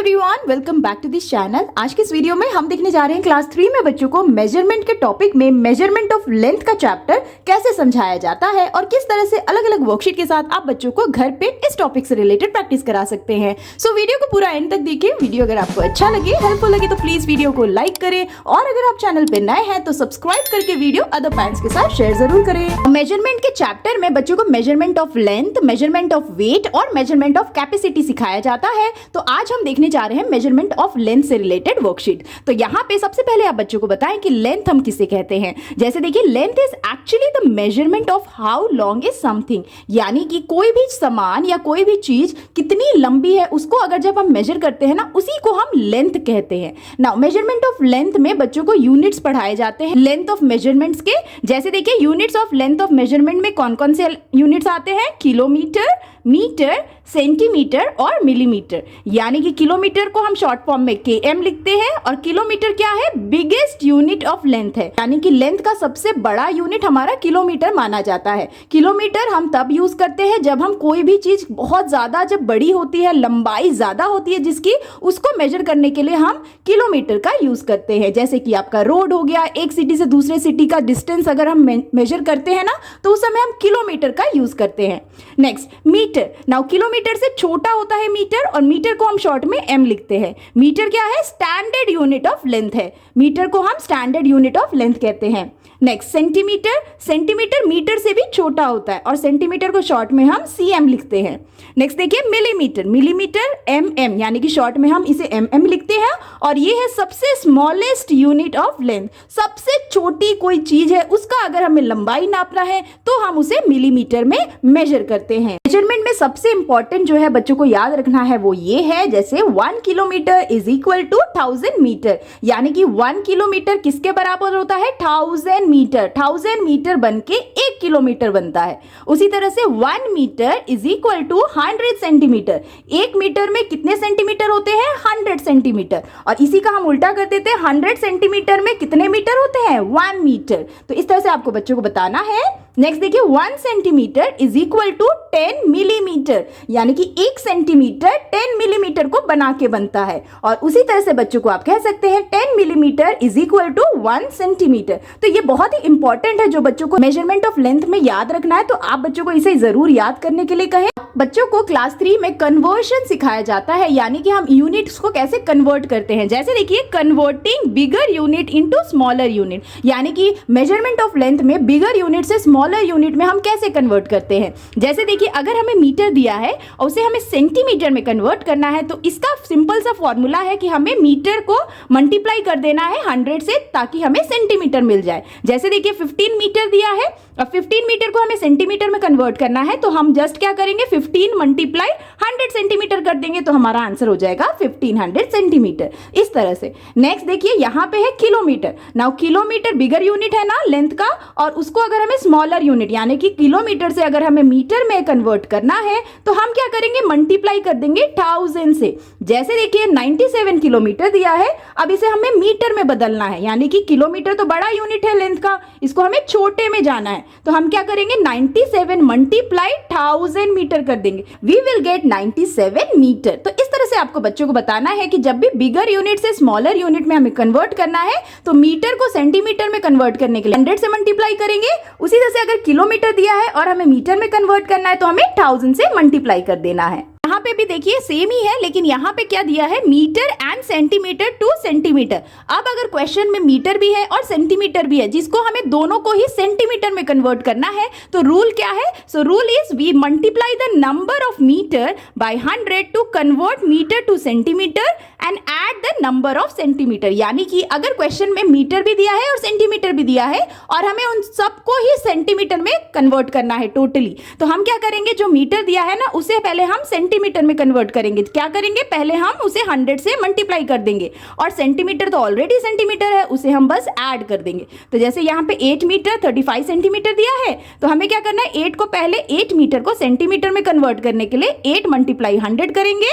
Everyone, welcome back to this channel. आज के इस वीडियो में हम देखने जा रहे हैं क्लास 3 में बच्चों को मेजरमेंट के टॉपिक में मेजरमेंट ऑफ लेंथ का चैप्टर कैसे समझाया जाता है और किस तरह से अलग अलग वर्कशीट के साथ आप बच्चों को घर पे इस टॉपिक से रिलेटेड प्रैक्टिस करा सकते हैं। सो वीडियो को पूरा एंड तक देखिए। वीडियो अगर आपको अच्छा लगे, हेल्पफुल लगे तो प्लीज वीडियो को लाइक करें और अगर आप चैनल पे नए हैं तो सब्सक्राइब करके वीडियो अदर पेरेंट्स के साथ शेयर जरूर करें। मेजरमेंट के चैप्टर में बच्चों को measurement of length, measurement of weight और मेजरमेंट ऑफ कैपेसिटी सिखाया जाता है। तो आज हम देखने जा रहे हैं मेजरमेंट ऑफ लेंथ से रिलेटेड वर्कशीट। तो यहाँ पे सबसे पहले आप बच्चों को बताएं कि लेंथ हम किसे कहते हैं। जैसे देखिए, length is actually the measurement of how long is something, यानी कि कोई भी सामान या कोई भी चीज कितनी लंबी है उसको अगर जब हम मेजर करते हैं ना, उसी को हम लेंथ कहते हैं। नाउ मेजरमेंट ऑफ लेंथ में बच्चों को यूनिट्स पढ़ाए जाते हैं लेंथ ऑफ मेजरमेंट्स के। जैसे देखिए, units of length of measurement में कौन कौन से यूनिट्स आते हैं? किलोमीटर, मीटर, सेंटीमीटर और मिलीमीटर। यानी कि किलोमीटर को हम शॉर्ट फॉर्म में km लिखते हैं और किलोमीटर क्या है? बिगेस्ट यूनिट ऑफ लेंथ है, यानी कि लेंथ का सबसे बड़ा यूनिट हमारा किलोमीटर माना जाता है। किलोमीटर हम तब यूज करते हैं जब हम कोई भी चीज बहुत ज्यादा जब बड़ी होती है, लंबाई ज्यादा होती है जिसकी, उसको मेजर करने के लिए हम किलोमीटर का यूज करते हैं। जैसे कि आपका रोड हो गया, एक सिटी से दूसरे सिटी का डिस्टेंस अगर हम मेजर करते हैं ना, तो उस समय हम किलोमीटर का यूज करते हैं। Next, metre. नाउ किलोमीटर से छोटा होता है मीटर और मीटर को हम शॉर्ट में m लिखते हैं। मीटर क्या है? स्टैंडर्ड यूनिट ऑफ लेंथ है। मीटर को हम स्टैंडर्ड यूनिट ऑफ लेंथ कहते हैं। Next, centimetre. सेंटीमीटर मीटर से भी छोटा होता है और सेंटीमीटर को शॉर्ट में हम cm लिखते हैं। नेक्स्ट देखिए, मिलीमीटर। मिलीमीटर mm, यानी कि शॉर्ट में हम इसे mm लिखते हैं और ये है सबसे स्मॉलेस्ट यूनिट ऑफ लेंथ। सबसे छोटी कोई चीज है, उसका अगर हमें लंबाई नापना है तो हम उसे मिलीमीटर में मेजर करते हैं। मेजरमेंट में सबसे इंपॉर्टेंट जो है बच्चों को याद रखना है वो ये है, जैसे 1 kilometre is equal to 1000 metre, यानी कि 1 किलोमीटर किसके बराबर होता है? 1000 मीटर। 1000 मीटर बन के 1 किलोमीटर बनता है। उसी तरह से 1 metre is equal to 100 centimetre. 1 metre में कितने सेंटीमीटर होते हैं? 100 सेंटीमीटर। और इसी का हम उल्टा कर देते हैं, 100 सेंटीमीटर में कितने मीटर होते हैं? 1 मीटर। तो इस तरह से आपको बच्चों को बताना है। नेक्स्ट देखिए, 1 centimetre is equal to 10 millimetre, यानी कि 1 सेंटीमीटर 10 मिलीमीटर को बना के बनता है। और उसी तरह से बच्चों को आप कह सकते हैं 10 millimetre is equal to 1 centimetre. तो ये बहुत ही इंपॉर्टेंट है जो बच्चों को मेजरमेंट ऑफ लेंथ में याद रखना है। तो आप बच्चों को इसे जरूर याद करने के लिए कहें। बच्चों को क्लास 3 में कन्वर्शन सिखाया जाता है, यानी कि हम यूनिट्स को कैसे कन्वर्ट करते हैं। जैसे देखिए, converting bigger unit into smaller unit, यानी कि मेजरमेंट ऑफ लेंथ में बिगर यूनिट से स्मॉलर यूनिट में हम कैसे कन्वर्ट करते हैं। जैसे देखिए, अगर हमें मीटर दिया है और उसे हमें सेंटीमीटर में कन्वर्ट करना है तो इसका सिंपल सा फॉर्मूला है कि हमें मीटर को मल्टीप्लाई कर देना है 100 से, ताकि हमें सेंटीमीटर मिल जाए। जैसे देखिए, 15 मीटर दिया है और 15 मीटर को हमें सेंटीमीटर में कन्वर्ट करना है, तो हम जस्ट क्या करेंगे? 15 मल्टीप्लाई 100 सेंटीमीटर कर देंगे तो हमारा आंसर हो जाएगा 1500 सेंटीमीटर। इस तरह से। नेक्स्ट देखिए, यहाँ पे है kilometre. Now kilometre bigger unit है ना लेंथ का, और उसको अगर हमें स्मॉलर यूनिट यानी कि किलोमीटर से अगर हमें मीटर में कन्वर्ट करना है तो हम क्या करेंगे? मल्टीप्लाई कर देंगे 1000 से। जैसे देखिए, 97 किलोमीटर दिया है, अब इसे हमें मीटर में बदलना है, यानी कि किलोमीटर तो बड़ा यूनिट है लेंथ का, इसको हमें छोटे में जाना है। तो हम क्या करेंगे? 97 मल्टीप्लाई 1000 मीटर कर देंगे, वी विल गेट 97 मीटर। तो इस तरह से आपको बच्चों को बताना है कि जब भी बिगर यूनिट से स्मॉलर यूनिट में हमें कन्वर्ट करना है तो मीटर को सेंटीमीटर में कन्वर्ट करने के लिए 100 से मल्टीप्लाई करेंगे। उसी तरह से अगर किलोमीटर दिया है और हमें मीटर में कन्वर्ट करना है तो हमें 1000 से मल्टीप्लाई कर देना है। यहाँ पे भी देखिए सेम ही है, लेकिन यहाँ पे क्या दिया है? Metre and centimetre to centimetre. अब अगर क्वेश्चन में मीटर भी है और सेंटीमीटर भी है, जिसको हमें दोनों को ही सेंटीमीटर में कन्वर्ट करना है, तो रूल क्या है? So rule is we multiply the number of metre by 100 to convert metre to centimetre and add the number of centimetre. यानी कि अगर क्वेश्चन में मीटर भी दिया है और सेंटीमीटर भी दिया है और हमें उन सबको ही सेंटीमीटर में कन्वर्ट करना है टोटली, तो हम क्या करेंगे? जो मीटर दिया है ना, उसे पहले हम सेंटीमीटर में कन्वर्ट करेंगे। क्या करेंगे? पहले हम उसे 100 से मल्टीप्लाई कर देंगे और सेंटीमीटर तो ऑलरेडी सेंटीमीटर है, उसे हम बस ऐड कर देंगे। तो जैसे यहाँ पे 8 मीटर 35 सेंटीमीटर दिया है, तो हमें क्या करना है? 8 को पहले 8 मीटर को सेंटीमीटर में कन्वर्ट करने के लिए 8 मल्टीप्लाई 100 करेंगे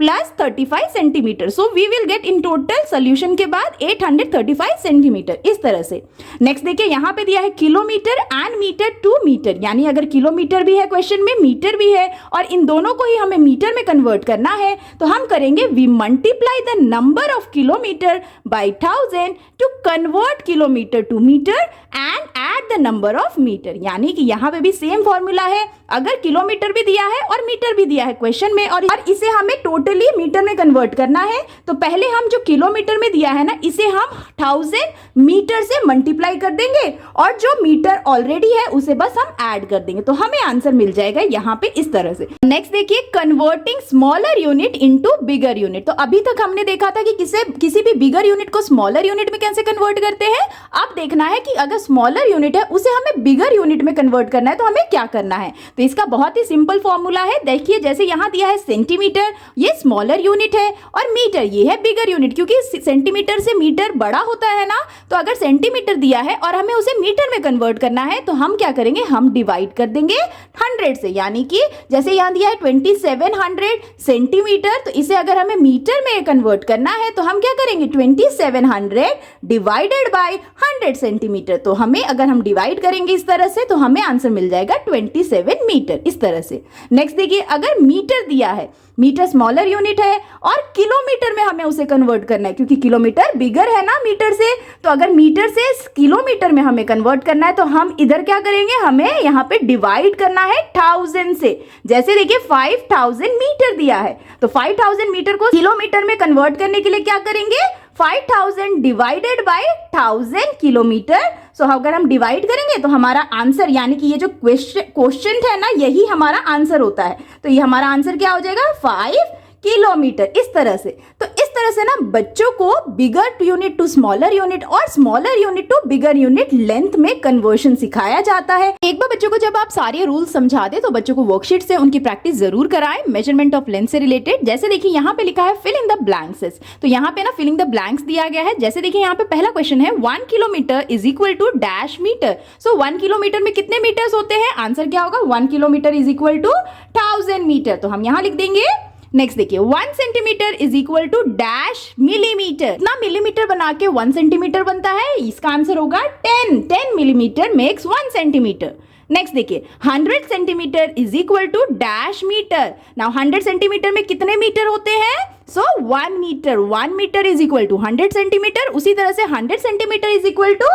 plus 35 centimetre. So we will get in total solution के बाद 835 सेंटीमीटर, इस तरह से। नेक्स्ट देखिए यहाँ पे दिया है kilometre and metre to metre, यानी अगर किलोमीटर भी है क्वेश्चन में, मीटर भी है, और इन दोनों को ही हमें मीटर में कन्वर्ट करना है, तो हम करेंगे we multiply the number of kilometre by 1000 to convert kilometre to metre and add the number of metre. यानी कि यहाँ पे भी सेम फॉर्मूला है, अगर किलोमीटर भी दिया है और मीटर भी दिया है क्वेश्चन में, और इसे हमें टोटली मीटर में कन्वर्ट करना है, तो पहले हम जो किलोमीटर में दिया है ना, इसे हम 1000 मीटर से मल्टीप्लाई कर देंगे, और जो मीटर ऑलरेडी है उसे बस हम ऐड कर देंगे, तो हमें आंसर मिल जाएगा यहाँ पे इस तरह से। नेक्स्ट देखिए converting smaller unit into bigger unit. तो अभी तक हमने देखा था कि किसी भी बिगर यूनिट को स्मॉलर यूनिट में कैसे कन्वर्ट करते हैं। अब देखना है कि अगर स्मॉलर यूनिट है उसे हमें बिगर यूनिट में कन्वर्ट करना है, तो हमें क्या करना है। तो इसका बहुत ही सिंपल फॉर्मूला है। देखिए जैसे यहाँ दिया है सेंटीमीटर, ये स्मॉलर यूनिट है, और मीटर ये है बिगर यूनिट, क्योंकि सेंटीमीटर से मीटर बड़ा होता है ना। तो अगर सेंटीमीटर दिया है और हमें उसे मीटर में कन्वर्ट करना है, तो हम क्या करेंगे, हम डिवाइड कर देंगे 100 से। यानी कि जैसे यहाँ दिया है 2700 सेंटीमीटर, तो इसे अगर हमें मीटर में कन्वर्ट करना है, तो हम क्या करेंगे 2700 डिवाइडेड बाय 100 सेंटीमीटर। तो हमें अगर हम डिवाइड करेंगे इस तरह से, तो हमें आंसर मिल जाएगा 27 मीटर, इस तरह से। नेक्स्ट देखिए अगर मीटर दिया है, मीटर स्मॉलर यूनिट है, और किलोमीटर में हमें उसे कन्वर्ट करना है, क्योंकि किलोमीटर बिगर है ना मीटर से। तो अगर मीटर से किलोमीटर में हमें कन्वर्ट करना है, तो हम इधर क्या करेंगे, हमें यहाँ पे डिवाइड करना है 1000 से। जैसे देखिए 5000 मीटर दिया है, तो 5000 मीटर को किलोमीटर में कन्वर्ट करने के लिए क्या करेंगे, 5000 डिवाइडेड बाय 1000 किलोमीटर। सो अगर हम डिवाइड करेंगे तो हमारा आंसर, यानी कि ये जो क्वेश्चन है ना, यही हमारा आंसर होता है। तो ये हमारा आंसर क्या हो जाएगा, 5 किलोमीटर, इस तरह से। तो इस तरह से ना बच्चों को bigger unit to smaller unit और smaller unit to bigger unit length में कन्वर्शन सिखाया जाता है। एक बार बच्चों को जब आप सारे रूल समझा दे, तो बच्चों को वर्कशीट से उनकी प्रैक्टिस जरूर कराएं मेजरमेंट ऑफ लेंथ से रिलेटेड। जैसे देखिए यहाँ पे लिखा है फिल इन द ब्लैंक्स। तो यहाँ पे ना फिलिंग द ब्लैंक्स दिया गया है। जैसे देखिए यहाँ पे पहला क्वेश्चन है 1 kilometre is equal to dash metre. So 1 kilometre में कितने मीटर्स होते हैं, आंसर क्या होगा, 1 kilometre is equal to 1000 metre. तो हम यहाँ लिख देंगे। नेक्स्ट देखिए 1 centimetre is equal to dash millimetre. ना मिलीमीटर बना के 1 सेंटीमीटर बनता है, इसका आंसर होगा 10 मिलीमीटर मेक्स 1 सेंटीमीटर। नेक्स्ट देखिए 100 centimetre is equal to dash metre. Now 100 centimetre में कितने मीटर होते हैं, so 1 metre is equal to 100 centimetre. उसी तरह से 100 centimetre is equal to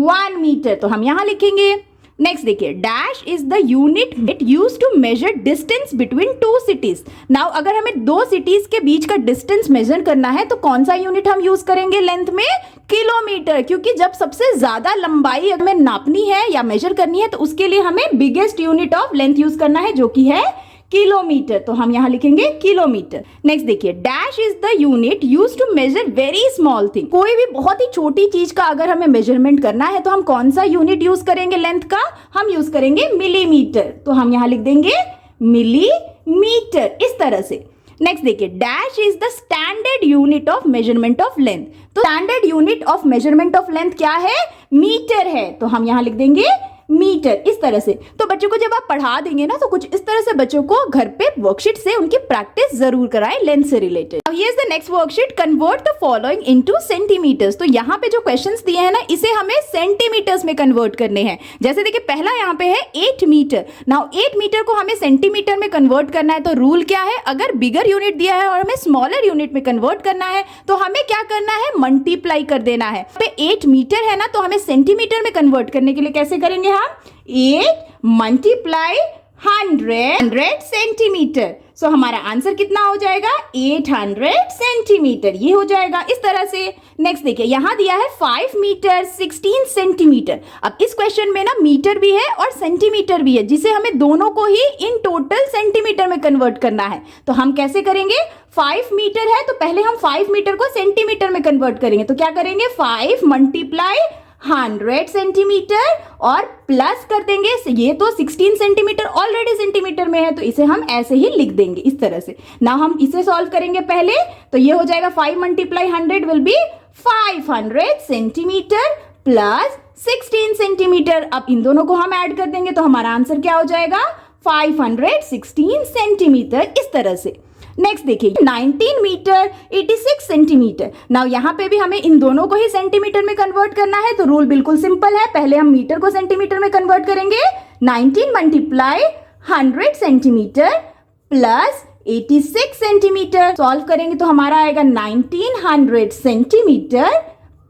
1 metre. तो हम यहां लिखेंगे। नेक्स्ट देखिए dash is the unit it use to measure distance between 2 cities. Now अगर हमें 2 सिटीज के बीच का डिस्टेंस मेजर करना है, तो कौन सा यूनिट हम यूज करेंगे लेंथ में, किलोमीटर। क्योंकि जब सबसे ज्यादा लंबाई हमें नापनी है या मेजर करनी है, तो उसके लिए हमें biggest unit of length use करना है, जो कि है किलोमीटर। तो हम यहां लिखेंगे किलोमीटर। नेक्स्ट देखिए dash is the unit use to measure very small thing. कोई भी बहुत ही छोटी चीज का अगर हमें मेजरमेंट करना है, तो हम कौन सा यूनिट यूज करेंगे लेंथ का, हम यूज करेंगे मिलीमीटर। तो हम यहां लिख देंगे मिलीमीटर, इस तरह से। नेक्स्ट देखिए dash is the standard unit of measurement of length. तो standard unit of measurement of length क्या है, मीटर है। तो हम यहां लिख देंगे मीटर, इस तरह से। तो बच्चों को जब आप पढ़ा देंगे ना, तो कुछ इस तरह से बच्चों को घर पे वर्कशीट से उनकी प्रैक्टिस जरूर कराएं लेंथ से रिलेटेड। अब here is the next worksheet, convert the following into centimetres. तो यहाँ पे जो क्वेश्चंस दिए हैं ना, इसे हमें सेंटीमीटर्स में कन्वर्ट करने हैं। जैसे देखिए पहला यहाँ पे है 8 मीटर। नाउ 8 मीटर को हमें सेंटीमीटर में कन्वर्ट करना है। तो रूल क्या है, अगर बिगर यूनिट दिया है और हमें स्मॉलर यूनिट में कन्वर्ट करना है, तो हमें क्या करना है, मल्टीप्लाई कर देना है। 8 मीटर है ना, तो हमें सेंटीमीटर में कन्वर्ट करने के लिए कैसे करेंगे, 8 मल्टीप्लाई 100 सेंटीमीटर। सो हमारा आंसर कितना हो जाएगा, 800 सेंटीमीटर, ये हो जाएगा इस तरह से। नेक्स्ट देखिए यहां दिया है 5 मीटर 16 सेंटीमीटर। अब इस क्वेश्चन में ना मीटर भी है और सेंटीमीटर भी है, जिसे हमें दोनों को ही इन टोटल सेंटीमीटर में कन्वर्ट करना है। तो हम कैसे करेंगे, 5 मीटर है तो पहले हम 5 मीटर को सेंटीमीटर में कन्वर्ट करेंगे। तो क्या करेंगे, 5 मल्टीप्लाई 100 सेंटीमीटर और प्लस कर देंगे, ये तो 16 सेंटीमीटर ऑलरेडी सेंटीमीटर में है, तो इसे हम ऐसे ही लिख देंगे इस तरह से। ना हम इसे सॉल्व करेंगे पहले, तो ये हो जाएगा 5 multiply 100 will be 500 centimetre plus 16 centimetre. अब इन दोनों को हम ऐड कर देंगे, तो हमारा आंसर क्या हो जाएगा, 516 सेंटीमीटर, इस तरह से। नेक्स्ट देखिए 19 मीटर 86 सेंटीमीटर। नाउ यहाँ पे भी हमें इन दोनों को ही सेंटीमीटर में कन्वर्ट करना है, तो रूल बिल्कुल सिंपल है। पहले हम मीटर को सेंटीमीटर में कन्वर्ट करेंगे। 19 multiply 100 centimetre plus 86 centimetre. Solve करेंगे तो हमारा आएगा 1900 सेंटीमीटर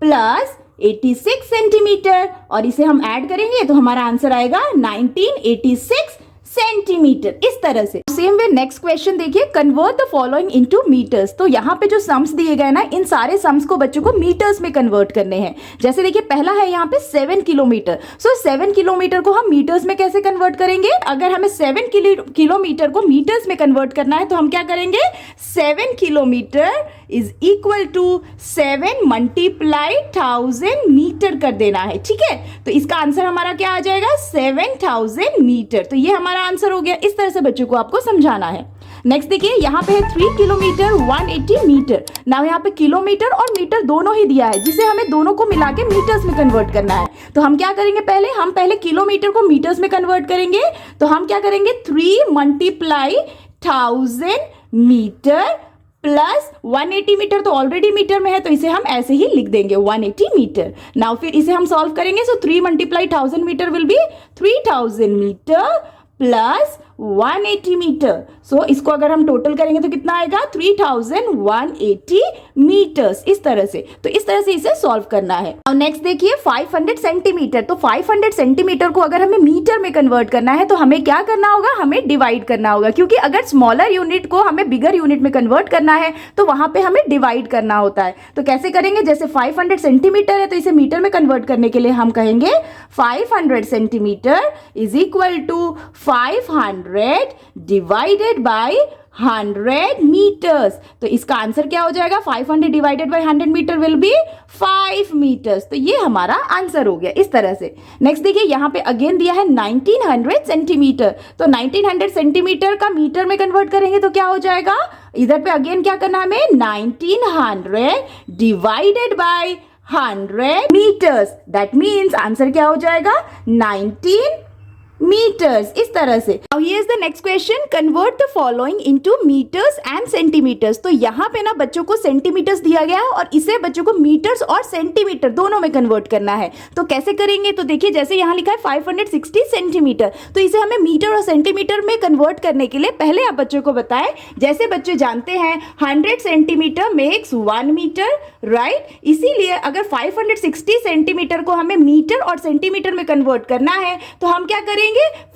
प्लस 86 सेंटीमीटर, और इसे हम ऐड करेंगे तो हमारा आंसर आएगा 1986 सेंटीमीटर। इस तरह से सेम वे नेक्स्ट क्वेश्चन देखिए, convert the following into metres. तो यहाँ पे जो सम्स दिए गए ना, इन सारे सम्स को बच्चों को मीटर्स में कन्वर्ट करने हैं। जैसे देखिए पहला है यहाँ पे 7 किलोमीटर। सो 7 किलोमीटर को हम मीटर्स में कैसे कन्वर्ट करेंगे? अगर हमें 7 किलोमीटर को मीटर्स में कन्वर्ट करना है तो हम क्या करेंगे? 7 kilometre is equal to 7 multiply 1000 metre कर देना है। ठीक है, तो इसका आंसर हमारा क्या आ जाएगा? 7000 मीटर। तो ये हमारा आंसर हो गया। इस तरह से बच्चों को आपको समझाना है। नेक्स्ट देखिए यहाँ पे है 3 किलोमीटर 180 मीटर। नाउ यहाँ पे किलोमीटर और मीटर दोनों ही दिया है, जिसे हमें दोनों को मिला के मीटर्स में कन्वर्ट करना है। तो हम क्या करेंगे? हम पहले किलोमीटर को मीटर्स में कन्वर्ट करेंगे। तो हम क्या करेंगे? 3 मल्टीप्लाई 1000 मीटर प्लस 180 मीटर, तो ऑलरेडी मीटर में है तो इसे हम ऐसे ही लिख देंगे 180 मीटर। नाउ फिर इसे हम सॉल्व करेंगे। So 3 multiply 1000 metre will be 3000 metre plus 180 metre. So इसको अगर हम टोटल करेंगे तो कितना आएगा? 3180 मीटर्स। इस तरह से, तो इस तरह से इसे सॉल्व करना है। और नेक्स्ट देखिए 500 सेंटीमीटर। तो 500 सेंटीमीटर को अगर हमें मीटर में कन्वर्ट करना है तो हमें क्या करना होगा? हमें डिवाइड करना होगा, क्योंकि अगर स्मॉलर यूनिट को हमें बिगर यूनिट में कन्वर्ट करना है तो वहां पे हमें डिवाइड करना होता है। तो कैसे करेंगे? जैसे 500 सेंटीमीटर है तो इसे मीटर में कन्वर्ट करने के लिए हम कहेंगे 500 centimetre is equal to 500 divided by 100 metres. तो इसका आंसर क्या हो जाएगा? 500 divided by 100 metre will be 5 metres. तो ये हमारा आंसर हो गया। इस तरह से नेक्स्ट देखिए यहाँ पे अगेन दिया है 1900 सेंटीमीटर। तो 1900 सेंटीमीटर का मीटर में कन्वर्ट करेंगे तो क्या हो जाएगा? इधर पे अगेन क्या करना है हमें? 1900 divided by 100 metres. That means answer क्या हो जाएगा? 19 मीटर्स। इस तरह से। Now here is the next question, convert the following into meters and centimeters। तो यहाँ पे ना बच्चों को सेंटीमीटर्स दिया गया है और इसे बच्चों को मीटर्स और सेंटीमीटर दोनों में कन्वर्ट करना है। तो कैसे करेंगे? तो देखिए जैसे यहाँ लिखा है 560 सेंटीमीटर, तो इसे हमें मीटर और सेंटीमीटर में कन्वर्ट करने के लिए पहले आप बच्चों को बताएं, जैसे बच्चे जानते हैं 100 सेंटीमीटर मेक्स 1 मीटर, राइट? इसीलिए अगर 560 सेंटीमीटर को हमें मीटर और सेंटीमीटर में कन्वर्ट करना है तो हम क्या करेंगे?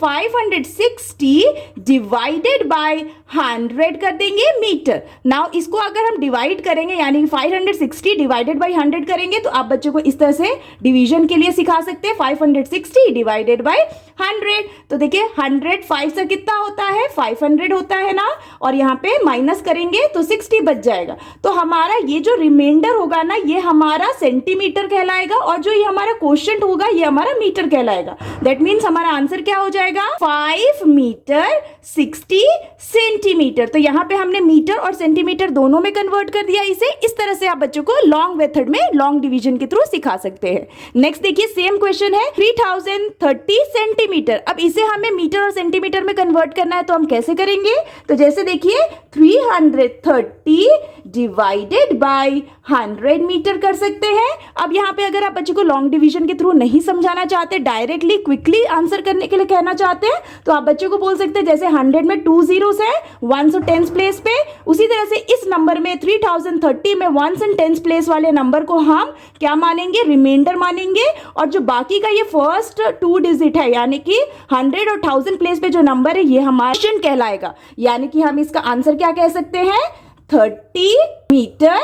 560 डिवाइडेड बाय 100 कर देंगे मीटर। नाउ इसको अगर हम डिवाइड करेंगे, यानी 560 डिवाइडेड बाय 100 करेंगे, तो आप बच्चों को इस तरह से डिवीजन के लिए सिखा सकते हैं। 560 डिवाइडेड बाय 100। तो देखिए 100 5 से कितना होता है? 500 होता है ना, और यहाँ पे माइनस करेंगे तो 60 बच जाएगा। तो हमारा ये जो रिमाइंडर होगा ना, ये हमारा सेंटीमीटर कहलाएगा, और जो ये हमारा क्वोशिएंट होगा ये हमारा मीटर कहलाएगा। दैट मीन्स हमारा आंसर क्या हो जाएगा? 5 मीटर 60 सेंटीमीटर। तो यहाँ पे हमने मीटर और सेंटीमीटर दोनों में कन्वर्ट कर दिया इसे। इस तरह से आप बच्चों को लॉन्ग मेथड में लॉन्ग डिवीजन के थ्रू सिखा सकते हैं। नेक्स्ट देखिए सेम क्वेश्चन है 3030 सेंटीमीटर। अब इसे हमें मीटर और सेंटीमीटर में कन्वर्ट करना है, तो हम कैसे करेंगे? तो जैसे देखिए 330 डिवाइडेड बाय 100 मीटर कर सकते हैं। अब यहाँ पे अगर आप बच्चों को लॉन्ग डिवीजन के थ्रू नहीं समझाना चाहते, डायरेक्टली क्विकली आंसर करने के लिए कहना चाहते हैं, तो आप बच्चों को बोल सकते हैं जैसे 100 में 2 zeros है 1s और 10s प्लेस पे, उसी तरह से इस नंबर में 3030 में 1s एंड 10s प्लेस वाले नंबर को हम क्या मानेंगे? रिमाइंडर मानेंगे। और जो बाकी का ये फर्स्ट 2 डिजिट है, यानी कि 100 और 1000 प्लेस पे जो नंबर है, ये हमारा क्वेश्चन कहलाएगा। यानी कि हम इसका आंसर क्या कह सकते हैं? 30 मीटर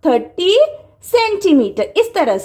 30 सेंटीमीटर। इस तरह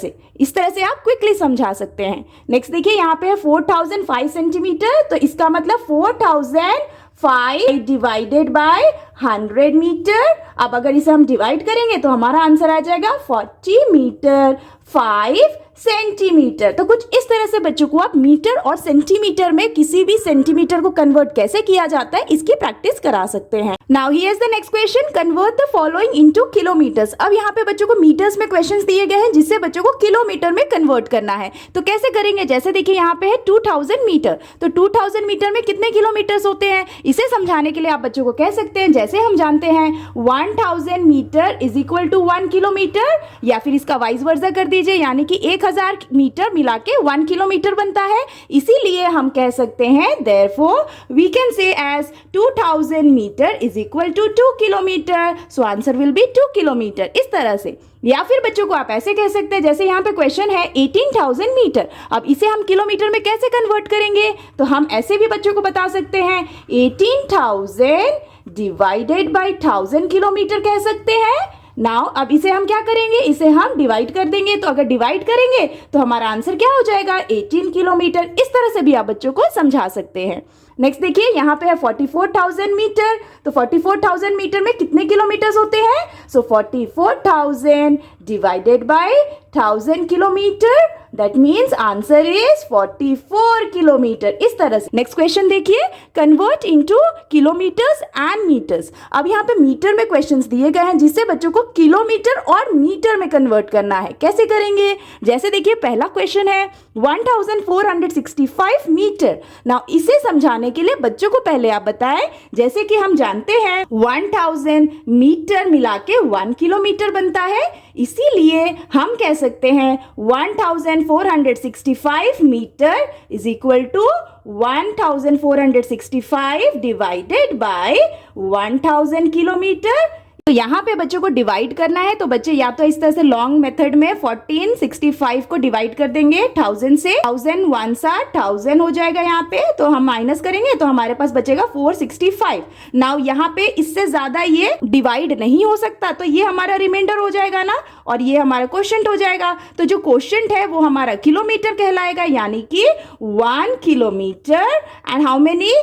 से आप क्विकली समझा सकते हैं। नेक्स्ट देखिए यहाँ पे है 4005 सेंटीमीटर। तो इसका मतलब 4005 डिवाइडेड बाय 100 मीटर। अब अगर इसे हम डिवाइड करेंगे तो हमारा आंसर आ जाएगा 40 मीटर 5 सेंटीमीटर। तो कुछ इस तरह से बच्चों को आप मीटर और सेंटीमीटर में किसी भी सेंटीमीटर को कन्वर्ट कैसे किया जाता है इसकी प्रैक्टिस करा सकते हैं। Now here is the next question, convert the following into kilometres. अब यहाँ पे बच्चों को मीटर्स में क्वेश्चंस दिए गए हैं जिससे बच्चों को किलोमीटर में कन्वर्ट करना है। तो कैसे करेंगे, जैसे देखिए यहाँ पे है 2000 मीटर, तो 2000 मीटर में कितने किलोमीटर्स होते हैं, इसे समझाने के लिए आप बच्चों को कह सकते हैं, जैसे हम जानते हैं 1000 metre is equal to 1 kilometre, या फिर इसका वाइस वर्सा कर दीजिए, यानी कि 1000 मीटर मिला के 1 किलोमीटर बनता है। इसीलिए हम कह सकते हैं therefore we can say as 2000 metre is equal to 2 kilometre, so answer will be 2 kilometre, इस तरह से। या फिर बच्चों को आप ऐसे कह सकते हैं, जैसे यहाँ पे क्वेश्चन है 18,000 मीटर, अब इसे हम किलोमीटर में कैसे कन्वर्ट करेंगे, तो हम ऐसे भी बच्चों को बता सकते हैं 18,000 डिवाइडेड बाई 1000 किलोमीटर कह सकते हैं। नाउ अब इसे हम क्या करेंगे, इसे हम डिवाइड कर देंगे, तो अगर डिवाइड करेंगे तो हमारा आंसर क्या हो जाएगा 18 किलोमीटर। इस तरह से भी आप बच्चों को समझा सकते हैं। नेक्स्ट देखिए यहाँ पे है 44,000 मीटर, तो 44,000 मीटर में कितने किलोमीटर्स होते हैं, so 44,000 divided by 1000 kilometre, that means answer is 44 kilometre, इस तरह से। नेक्स्ट क्वेश्चन देखिए, convert into kilometres and metres. अब यहाँ पे मीटर में क्वेश्चंस दिए गए हैं जिससे बच्चों को किलोमीटर और मीटर में कन्वर्ट करना है। कैसे करेंगे, जैसे देखिए पहला क्वेश्चन है 1465 मीटर। नाउ इसे समझाने के लिए बच्चों को पहले आप बताएं, जैसे कि हम जानते हैं 1000 मीटर मिला के 1 किलोमीटर बनता है, इसीलिए हम कह सकते हैं 1465 metre is equal to 1465 divided by 1000 kilometre. तो यहाँ पे बच्चों को डिवाइड करना है, तो बच्चे या तो इस तरह से लॉन्ग मेथड में 1465 को डिवाइड कर देंगे 1000 से, 1000 वन सा 1000 हो जाएगा यहाँ पे, तो हम माइनस करेंगे तो हमारे पास बचेगा 465। नाउ यहाँ पे इससे ज्यादा ये डिवाइड नहीं हो सकता, तो ये हमारा रिमाइंडर हो जाएगा ना, और ये हमारा क्वोशिएंट हो जाएगा। तो जो क्वोशिएंट है वो हमारा किलोमीटर कहलाएगा, यानी कि 1 kilometre and how many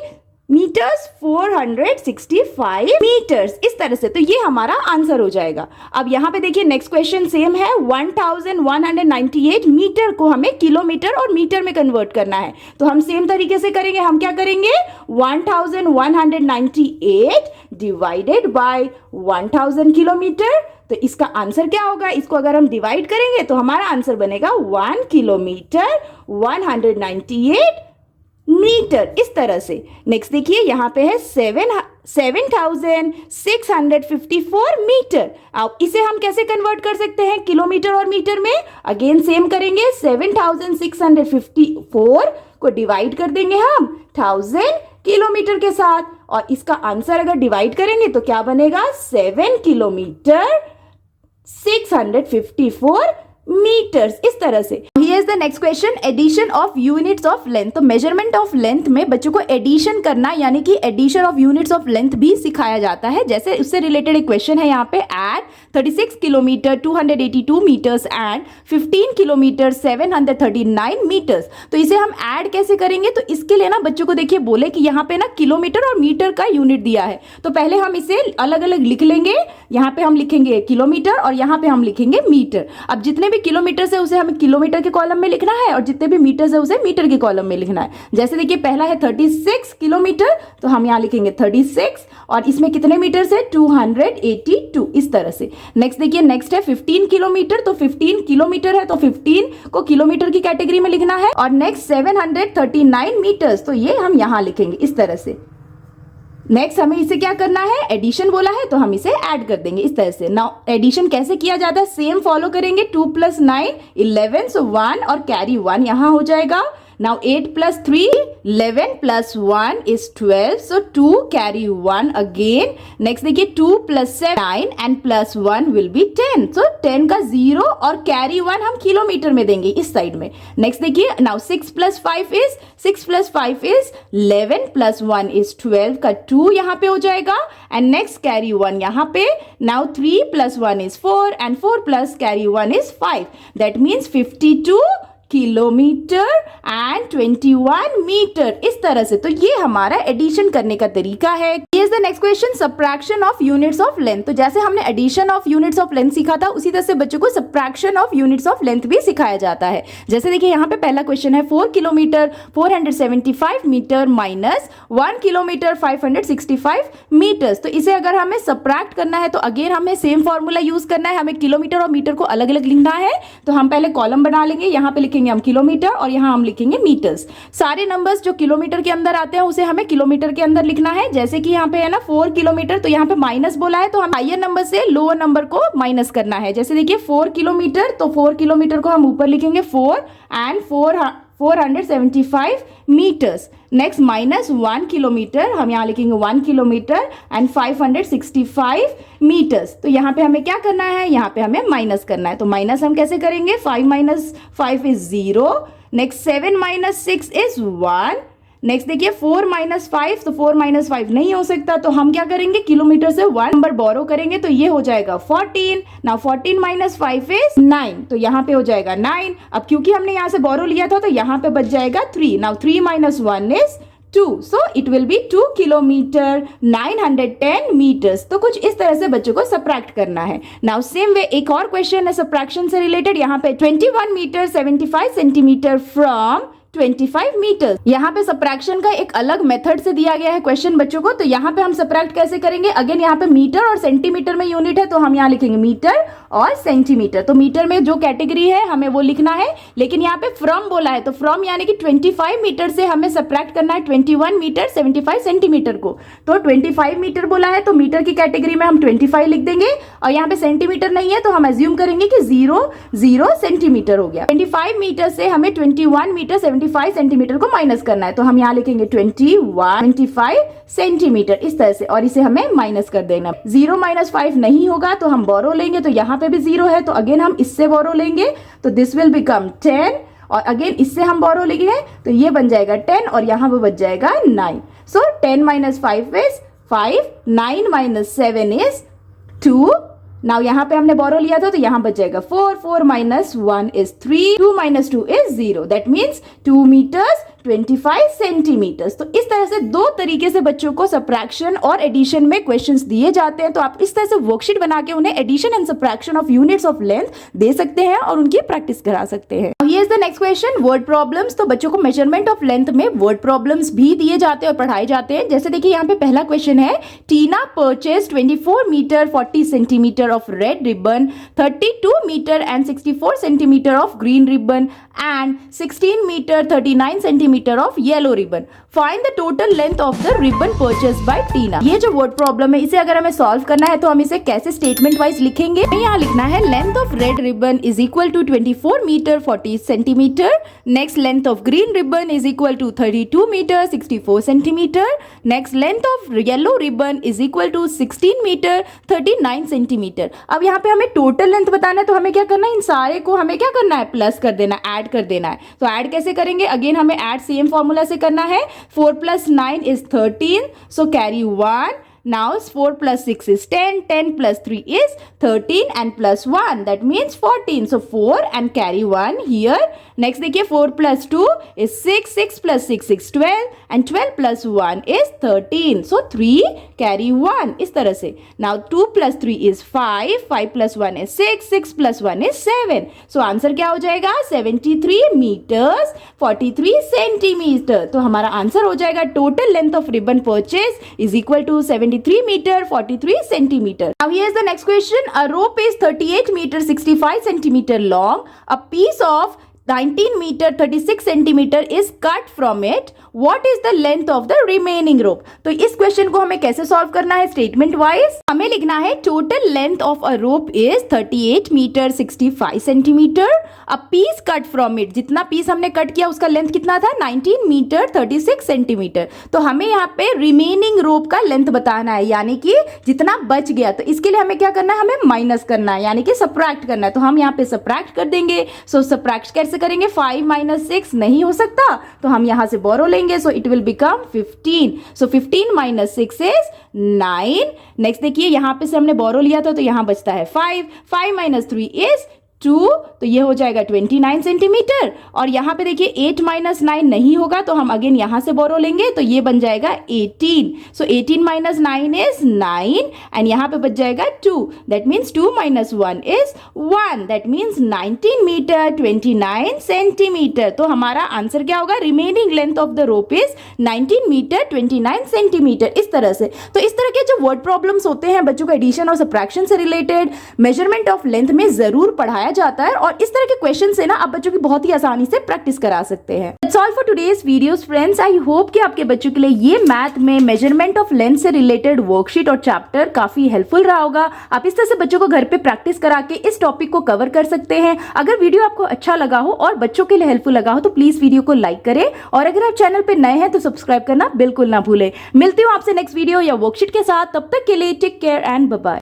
metres 465 metres, इस तरह से। तो ये हमारा आंसर हो जाएगा। अब यहाँ पे देखिए नेक्स्ट क्वेश्चन सेम है, 1198 मीटर को हमें किलोमीटर और मीटर में कन्वर्ट करना है, तो हम सेम तरीके से करेंगे। हम क्या करेंगे 1198 डिवाइडेड बाय 1000 किलोमीटर, तो इसका आंसर क्या होगा, इसको अगर हम डिवाइड करेंगे तो हमारा आंसर बनेगा 1 किलोमीटर 198 मीटर, इस तरह से। नेक्स्ट देखिए यहाँ पे है 7654 मीटर। अब इसे हम कैसे कन्वर्ट कर सकते हैं किलोमीटर और मीटर में, अगेन सेम करेंगे, 7654 को डिवाइड कर देंगे हम 1000 किलोमीटर के साथ, और इसका आंसर अगर डिवाइड करेंगे तो क्या बनेगा 7 किलोमीटर 654 मीटर्स, इस तरह से। Here is the next question, addition of units of length. तो मेजरमेंट ऑफ लेंथ में बच्चों को एडिशन करना, यानी कि addition of units of length भी सिखाया जाता है। जैसे उससे रिलेटेड एक क्वेश्चन है यहाँ पे, add 36 kilometre 282 metres and 15 kilometre 739 metres. तो इसे हम ऐड कैसे करेंगे, तो इसके लिए ना बच्चों को देखिए बोले कि यहाँ पे ना किलोमीटर और मीटर का यूनिट दिया है, तो पहले हम इसे अलग अलग लिख लेंगे। यहाँ पे हम लिखेंगे किलोमीटर और यहाँ पे हम लिखेंगे मीटर। अब जितने भी किलोमीटर है उसे हमें किलोमीटर के कॉलम में लिखना है, और जितने भी मीटर है उसे मीटर के कॉलम में लिखना है। जैसे देखिए पहला है 36 किलोमीटर, तो हम यहाँ लिखेंगे 36, और इसमें कितने मीटर है 282, इस तरह से। नेक्स्ट देखिए नेक्स्ट है 15 किलोमीटर, तो 15 किलोमीटर है तो 15 को किलोमीटर की कैटेगरी में लिखना है, और नेक्स्ट 739 मीटर्स, तो ये हम यहाँ लिखेंगे इस तरह से। नेक्स्ट हमें इसे क्या करना है, एडिशन बोला है तो हम इसे ऐड कर देंगे इस तरह से। नाउ एडिशन कैसे किया जाता है, सेम फॉलो करेंगे, 2 + 9 11, सो 1 और कैरी 1 यहाँ हो जाएगा। Now 8 + 3 11 + 1 is 12, so 2 carry 1 again. Next देखिए 2 + 7 9 and +1 will be 10, so 10 का 0 और carry 1 हम किलोमीटर में देंगे इस साइड में। नेक्स्ट देखिए now 6 + 5 is 11 + 1 is 12 का 2 यहाँ पे हो जाएगा, and next carry 1 यहाँ पे। now 3 + 1 is 4 and 4 + carry 1 is 5, that means 52 kilometre and 21 metre, इस तरह से। तो ये हमारा एडिशन करने का तरीका है। Is the next question, subtraction of units of length. तो जैसे हमने addition of units of length सीखा था, उसी तरह से बच्चों को subtraction of units of length भी सिखाया जाता है। जैसे देखिए यहाँ पे पहला क्वेश्चन है 4 kilometre 475 metre minus 1 kilometre 565 metres. तो इसे अगर हमें सब्ट्रैक्ट करना है तो अगेन हमें सेम फॉर्मूला यूज करना है। हमें किलोमीटर और मीटर को अलग अलग लिखना है। तो हम पहले कॉलम बना लेंगे, यहाँ पे लिखेंगे हम किलोमीटर और यहाँ हम लिखेंगे मीटर्स। सारे नंबर्स जो किलोमीटर के अंदर आते हैं उसे हमें किलोमीटर के अंदर लिखना है। जैसे कि यहाँ पे है ना 4 किलोमीटर, तो यहाँ पे माइनस बोला है तो हम हायर नंबर से लोअर नंबर को माइनस करना है। जैसे देखिए 4 किलोमीटर, तो 4 किलोमीटर को हम ऊपर लिखेंगे 4 and 475 metres. Next minus 1 kilometre, हम यहाँ लिखेंगे 1 किलोमीटर एंड 565 मीटर्स। तो यहाँ पे हमें क्या करना है, यहाँ पे हमें माइनस करना है। तो माइनस हम कैसे करेंगे, 5 minus 5 is 0। Next 7 minus 6 is 1। Next देखिए 4 माइनस 5, तो 4 माइनस 5 नहीं हो सकता, तो हम क्या करेंगे, किलोमीटर से 1 नंबर बोरो करेंगे, तो ये हो जाएगा 14। नाउ 14 माइनस 5 इज 9, तो यहाँ पे हो जाएगा 9। अब क्योंकि हमने यहाँ से बोरो लिया था तो यहाँ पे बच जाएगा 3। Now 3 minus 1 is 2, so it will be 2 kilometre 910 metres. तो कुछ इस तरह से बच्चों को सब्ट्रैक्ट करना है। नाउ सेम वे एक और क्वेश्चन है सब्ट्रैक्शन से रिलेटेड। यहाँ पे 21 मीटर 75 सेंटीमीटर फ्रॉम 25 मीटर। यहाँ पे सब्ट्रैक्शन का एक अलग मेथड से दिया गया है क्वेश्चन बच्चों को। तो यहाँ पे हम सब्ट्रैक्ट कैसे करेंगे, अगेन यहाँ पे मीटर और सेंटीमीटर में यूनिट है, तो हम यहाँ लिखेंगे मीटर और सेंटीमीटर। तो मीटर में जो कैटेगरी है हमें वो लिखना है, लेकिन यहाँ पे फ्रॉम बोला है, तो फ्रॉम यानी कि 25 मीटर से हमें सब्ट्रैक्ट करना है 21 मीटर 75 सेंटीमीटर को। तो 25 मीटर बोला है तो मीटर की कैटेगरी में हम 25 लिख देंगे, और यहाँ पे सेंटीमीटर नहीं है तो हम एज्यूम करेंगे कि 0 सेंटीमीटर हो गया। 25 मीटर से हमें 21 मीटर 75 सेंटीमीटर को माइनस करना है, तो हम यहाँ लिखेंगे 25 सेंटीमीटर इस तरह से, और इसे हमें माइनस कर देना। 0 माइनस 5 नहीं होगा तो हम बोरो लेंगे, तो यहाँ पे भी 0 है तो अगेन हम इससे बोरो लेंगे, तो दिस विल बिकम 10, और अगेन इससे हम बोरो लेंगे तो ये बन जाएगा 10 और यहाँ पे बच जाएगा 9। सो 10 minus 5 is 5, 9 minus 7 is 2। Now यहाँ पे हमने बोरो लिया था तो यहाँ बच जाएगा 4, 4 minus 1 is 3, 2 minus 2 is 0, that means 2 metres 25 centimetres. तो इस तरह से दो तरीके से बच्चों को सब्ट्रैक्शन और एडिशन में क्वेश्चंस दिए जाते हैं। तो आप इस तरह से वर्कशीट बना के उन्हें addition and subtraction of units of length दे सकते हैं और उनकी प्रैक्टिस करा सकते हैं। Here is the next question, word problems. तो बच्चों को मेजरमेंट ऑफ लेंथ में वर्ड प्रॉब्लम्स भी दिए जाते हैं और पढ़ाए जाते हैं। जैसे देखिए यहाँ पे पहला क्वेश्चन है, Tina purchase 24 metre 40 centimetre of red ribbon, 32 metre and 64 centimetre of green ribbon and 16 metre 39 centimetre of yellow ribbon. Find the total length of the ribbon purchase by Tina. ये जो वर्ड प्रॉब्लम है इसे अगर हमें सॉल्व करना है तो हम इसे कैसे स्टेटमेंट वाइज लिखेंगे। यहाँ लिखना है length of red ribbon is equal to 24 metre 40 centimetre. Next length of green ribbon is equal to 32 metre 64 centimetre. Next length of yellow ribbon is equal to 16 metre 39 centimetre. अब यहाँ पे हमें total length बताना है तो हमें क्या करना है, इन सारे को हमें क्या करना है, प्लस कर देना, ऐड कर देना है। तो ऐड कैसे करेंगे, अगेन हमें ऐड सेम फॉर्मूला से करना है। 4 plus 9 is 13, so carry 1. Now 4 plus 6 is 10, 10 plus 3 is 13 and plus 1 that means 14. So 4 and carry 1 here. Next देखिए 4 plus 2 is 6, 6 plus 6 is 12 and 12 plus 1 is 13. So 3 carry 1 इस तरह से. Now 2 plus 3 is 5, 5 plus 1 is 6, 6 plus 1 is 7. So answer क्या हो जाएगा 73 meters 43 centimetre. तो हमारा answer हो जाएगा total length of ribbon purchase is equal to 73 meter 43 centimeter. Now here's the next question. A rope is 38 meter 65 centimeter long. A piece of 19 meter 36 centimeter is cut from it. What is the length of the remaining rope? तो इस question को हमें कैसे solve करना है statement wise, हमें लिखना है total length of a rope is 38 metre 65 centimetre. A piece cut from it, जितना पीस हमने कट किया उसका लेंथ कितना था 19 मीटर 36 सेंटीमीटर. तो हमें यहाँ पे रिमेनिंग रोप का लेंथ बताना है, यानी कि जितना बच गया. तो इसके लिए हमें क्या करना है, हमें माइनस करना है, यानी कि सब्ट्रैक्ट करना है. तो हम यहाँ पे सब्ट्रैक्ट कर देंगे. सो सब्ट्रैक्ट कैसे करेंगे, 5 माइनस 6 नहीं हो सकता तो हम यहाँ से बोरो लेंगे. So it will become 15. So 15 minus 6 is 9. Next देखिए यहाँ पे से हमने बोरो लिया था तो यहाँ बचता है 5. 5 minus 3 is 2, तो ये हो जाएगा 29 सेंटीमीटर। और यहाँ पे देखिए 8 - 9 नहीं होगा, तो हम अगेन यहाँ से बोरो लेंगे, तो ये बन जाएगा 18। सो 18 - 9 इज 9 एंड यहाँ पे बच जाएगा 2। That means 2 - 1 is 1। That means 19 metre 29 centimetre. तो हमारा आंसर क्या होगा? Remaining length of the rope is 19 metre 29 centimetre. इस तरह से, तो इस तरह के जो वर्ड प्रॉब्लम्स होते हैं बच्चों को एडिशन और सबट्रैक्शन से रिलेटेड मेजरमेंट ऑफ लेंथ में जरूर पढ़ाया जाता है, और इस तरह के क्वेश्चन से ना आप बच्चों की बहुत ही आसानी से प्रैक्टिस करा सकते हैं। That's all for today's videos friends. I hope कि आपके बच्चों के लिए ये मैथ में मेजरमेंट ऑफ लेंथ से रिलेटेड वर्कशीट और चैप्टर काफी हेल्पफुल रहा होगा। आप इस तरह से बच्चों को घर पे प्रैक्टिस करा के इस टॉपिक को कवर कर सकते हैं। अगर वीडियो आपको अच्छा लगा हो और बच्चों के लिए हेल्पफुल लगा हो तो प्लीज वीडियो को लाइक करें, और अगर आप चैनल पे नए हैं तो सब्सक्राइब करना बिल्कुल ना भूलें। मिलती हूँ आपसे नेक्स्ट वीडियो या वर्कशीट के साथ, तब तक के लिए take care and bye bye.